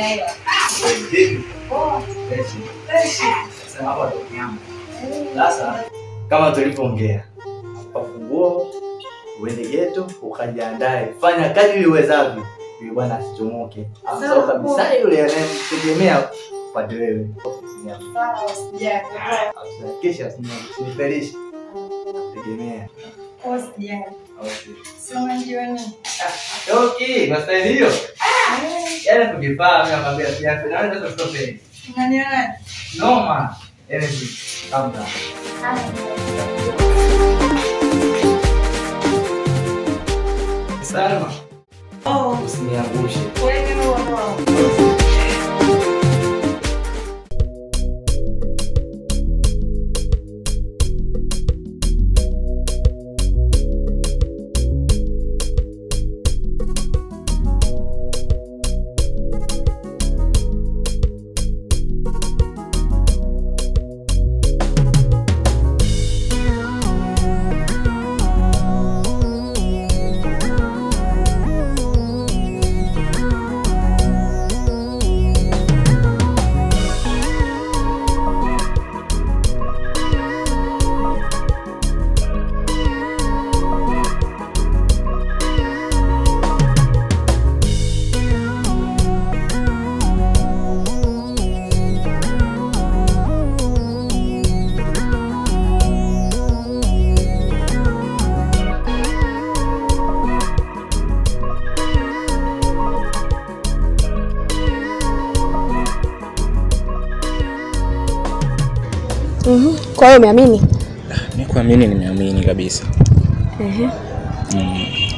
hewa. Sasa hapa ndo nyama. Sasa kama tulivyoongea, funguo uende geto ukajiandae. Fanya kadri uwezavyo ili bwana asichomoke. Sawa kabisa, yule anayemtegemea upate wewe. Sawa, usijali. Kisha usinifelishi. Tegemea. Usijali. Sema jioni. Okay, na style hiyo. Yaani tukifaa mimi nakwambia siafu na wewe sasa stop. Unaniona? Noma. Energy. Kamda. Salma. Oh, Usiniangushe. wewe ni wao. Kwa hiyo umeamini? Mimi kuamini nimeamini kabisa.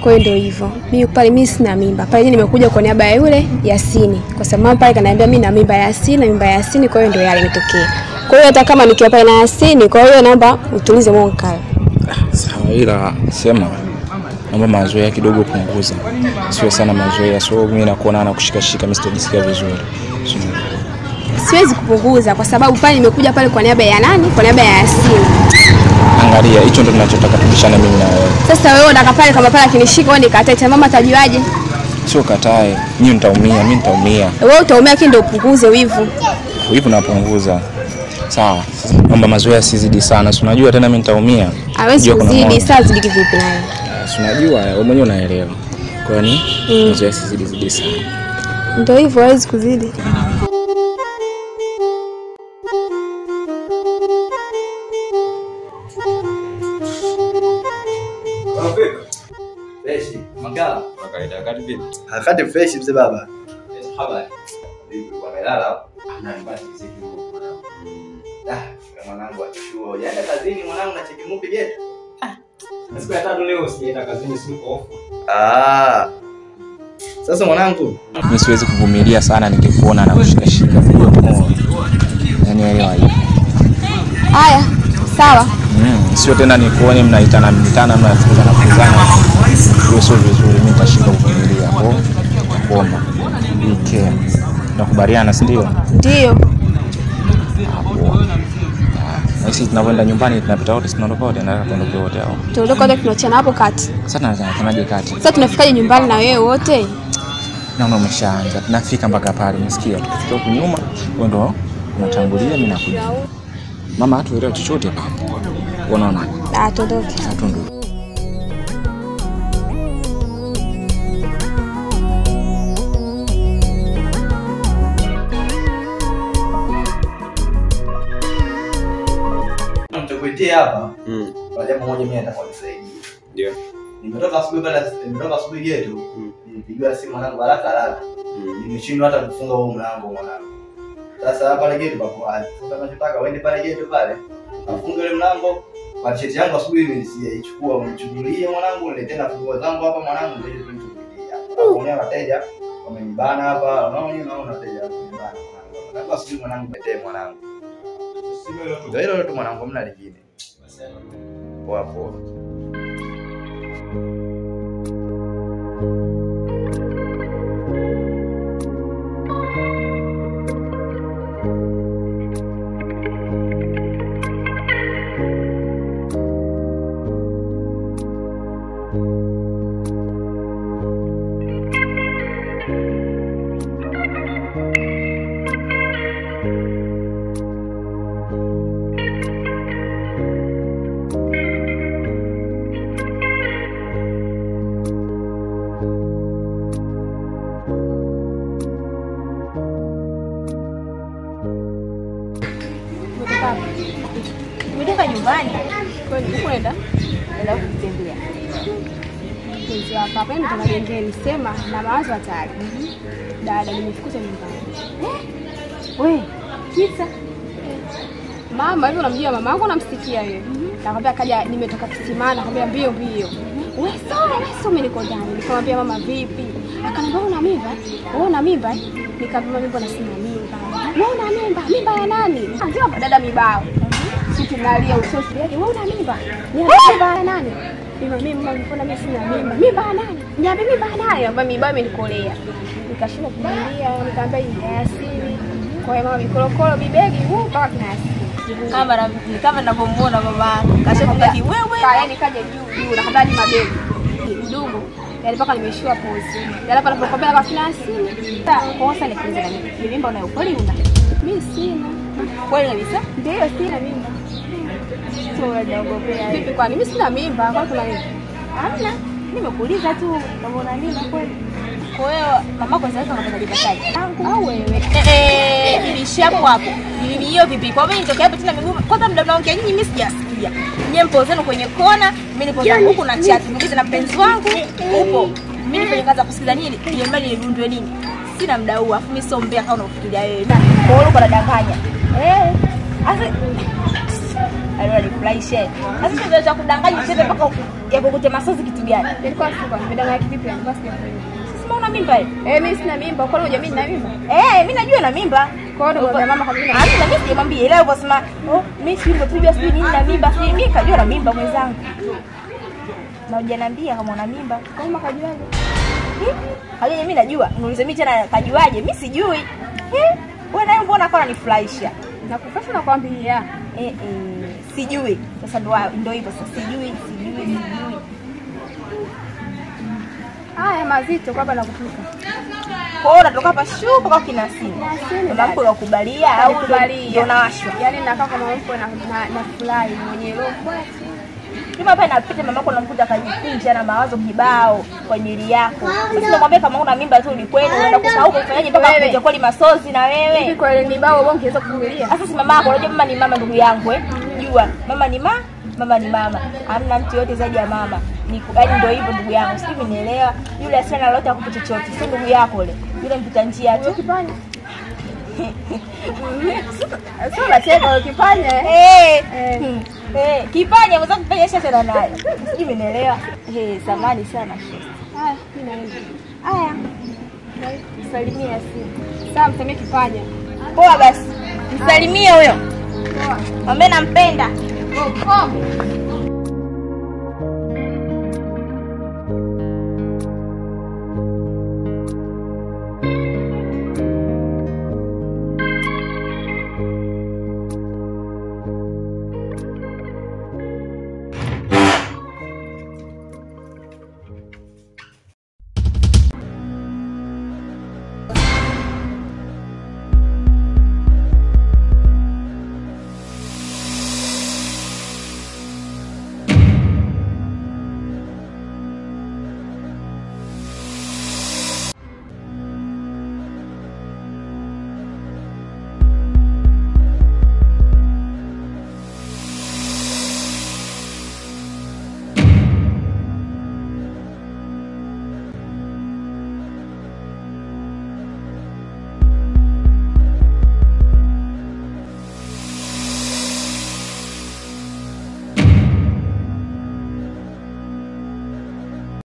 Kwa hiyo ndio hivyo. Mimi pale mimi sina mimba. Pale nimekuja kwa niaba ya yule Yasini. Kwa sababu pale kaniambia mimi na mimba ya Yasini, na mimba ya Yasini, kwa hiyo ndio yale imetokea. Kwa hiyo hata kama nikiwa pale na Yasini, kwa hiyo naomba utulize moyo kale. Sawa, ila sema naomba mazoea kidogo punguza. Siwe sana mazoea. So mimi nakuona na kushika mimi sitojisikia vizuri. Siwezi kupunguza kwa sababu pale nimekuja pale kwa niaba ya nani? Kwa niaba ya Yasini. Angalia, hicho ndio tunachotaka tubishane mimi na wewe. Sasa wewe unataka pale kama pale akinishika wewe nikatae, mama atajuaje? Sio katae, mimi nitaumia. Wewe utaumia kile ndio upunguze wivu. Wivu napunguza. Sawa. Naomba mazoea sizidi sana. Si unajua tena mimi nitaumia. Hawezi kuzidi, sasa zidi vipi naye? Si unajua wewe mwenyewe unaelewa. Kwa nini? Mazoea sizidi sana. Ndio hivyo, hawezi kuzidi. Fresh, makala. Wakaida kati vipi? Hakati fresh mzee baba. Habari. Vipi wamelala hapo? Ananipata mziki huko mwanangu. Mwanangu achua. Yaani kazini mwanangu na cheki movie yetu. Siku ya 3 leo sijaenda kazini, siko off. Sasa mwanangu, mimi siwezi kuvumilia sana nikikuona na kushika. Yaani elewa hiyo. Haya, sawa. Sio tena nikuone mnaitana mnafukuzana. Hiyo sio vizuri, mimi nitashinda kuvumilia. Kuomba. Ike. Nakubaliana, si ndio? Ndio. Sisi tunakwenda nyumbani, tunapita wote, tunaondoka wote, na tunaondoka wote hao. Tuondoka wote, tunachana hapo kati. Sasa tunaje kati? Sasa tunafikaje nyumbani na wewe wote? Naona umeshaanza. Tunafika mpaka pale, umesikia? Tukifika huko nyuma, wewe ndo unatangulia, mimi nakuja. Mama hatuelewa chochote hapa. Unaona? Tuondoke. Tuondoke. Nitakuitia hapa. Kwa jambo moja mimi nataka unisaidie. Ndio. Nimetoka asubuhi yetu. Nilipigiwa simu mwanangu haraka. Nimeshindwa hata kufunga huo mlango mwanangu. Sasa hapa pale gate papo wazi. Sasa nataka uende pale gate pale. Ufunge ile mlango. Budget yangu asubuhi nimeichukua, unichukulie mwanangu, niletee na funguo zangu hapa mwanangu, ndio tunachukulia. Naona wateja wamenibana hapa, unaona wateja wamenibana mwanangu. Nataka asubuhi mwanangu niletee mwanangu. Ndio hilo tu mwanangu, mna lingine. Poa poa. hapa nyumbani. Kwenda Nenda kutembea. Kwanza hapa hapa ndo magengeni sema na mawazo hatari. Dada nimefukuza nyumbani. Wewe, kisa Mama hivi unamjua mama yangu unamsikia wewe. Nakwambia kaja nimetoka kisimana nakwambia mbio mbio. Wewe soma niko ndani. Nikamwambia mama vipi? Akaniambia una mimba? Wewe una mimba? Nikamwambia mimba na sina mimba. Wewe una mimba? Mimba ya nani? Anzia dada mibao. Sisi tunalia usosi yake. Wewe una mimba? Ni mimba ya nani? Mimba mbona mimi sina mimba? Mimba ya nani? Niambie mimba ya nani? Ambaye mibao imenikolea. Nikashindwa kulia, nikamwambia ya asili. Kwa hiyo mama mikorokoro bibegi mpaka kinasi. kama ninavyomuona mama kashafunga kiwewe. Yaani kaja juu na kabla ni mabegi. Ndugu, yaani mpaka nimeshua pose. Yaani hapa napokombea kwa finance. Kosa ni kuuliza na mimi. Mimba unayo kweli una? Mimi sina. Kweli kabisa? Ndio sina mimba. Sio unaogopea. Vipi kwani mimi sina mimba? Kwa kuna nini? Hamna. Nimekuuliza tu kama una mimba kweli. Kwa hiyo mamako sasa anapata jipasaje? Au wewe? Nilishia hapo. Mimi hiyo vipi? Kwa mimi nitokea hapo tena miguu. Kwanza muda mnaongea nyinyi mimi sijasikia. Nyie mpo zenu kwenye kona, mimi nipo zangu huku na chat. Niulize na mpenzi wangu upo. Mimi nifanye kazi kusikiza nini? Niambie nilundwe nini? Sina muda huu. Afu mimi sio mbea kama unafikiria wewe. Kwa hiyo uko unadanganya. Asa alifurahisha. Sasa ndio cha kudanganya chete mpaka yako kute masozi kitu gani? Nilikuwa sikuwa nimedanganya kivipi yani basi ndio. Sasa una mimba wewe? Mimi sina mimba. Kwa nini mimi nina mimba? Mimi najua na mimba. Kwa hiyo ndio mama kabisa. Hamna mimi sijamwambia ile aliposema, mimi si nilipojua sijui nini na mimba, si mimi kajua na mimba mwenzangu. Na hujaniambia kama una mimba. Kama kajuaje? Haje mimi najua. Niulize mimi tena kajuaje? Mimi sijui. Wewe naye mbona kwa unanifurahisha? Nakufasha na kwambia. Sijui. Sasa ndio hivyo sasa sijui. Haya mazito kwa baba nakutuka. Kwa hiyo unatoka hapa shu mpaka kinasini. Mamako unakubalia au ndio unawashwa? Yaani nakaa kama mpo na fly mwenye roho. Kama hapa inapita mamako unamkuta kajikunja na mawazo kibao kwa ajili yako. Sasa namwambia kama una mimba tu ni kweli unaenda kusahau kufanyaje mpaka kuja kweli masozi na wewe. Hivi kwa ile mibao wewe ungeweza kuvumilia? Sasa si mamako, unajua mama ni mama ndugu yangu Jua, mama ni mama. Hamna mtu yote zaidi ya mama. Yaani ndio hivyo ndugu yangu. Sisi nielewa. Yule asiana lolote akupa chochote. Si ndugu yako yule. Yule mpita njia tu. Kipanya. Sasa unacheka ukipanya. Kipanya mwanzo kipanya tena naye. Sisi nielewa. Samani sana. Haya, mimi naenda. Haya. Salimia simu. Sasa msemee kipanya. Poa basi. Msalimie huyo. Mwambie nampenda. Come.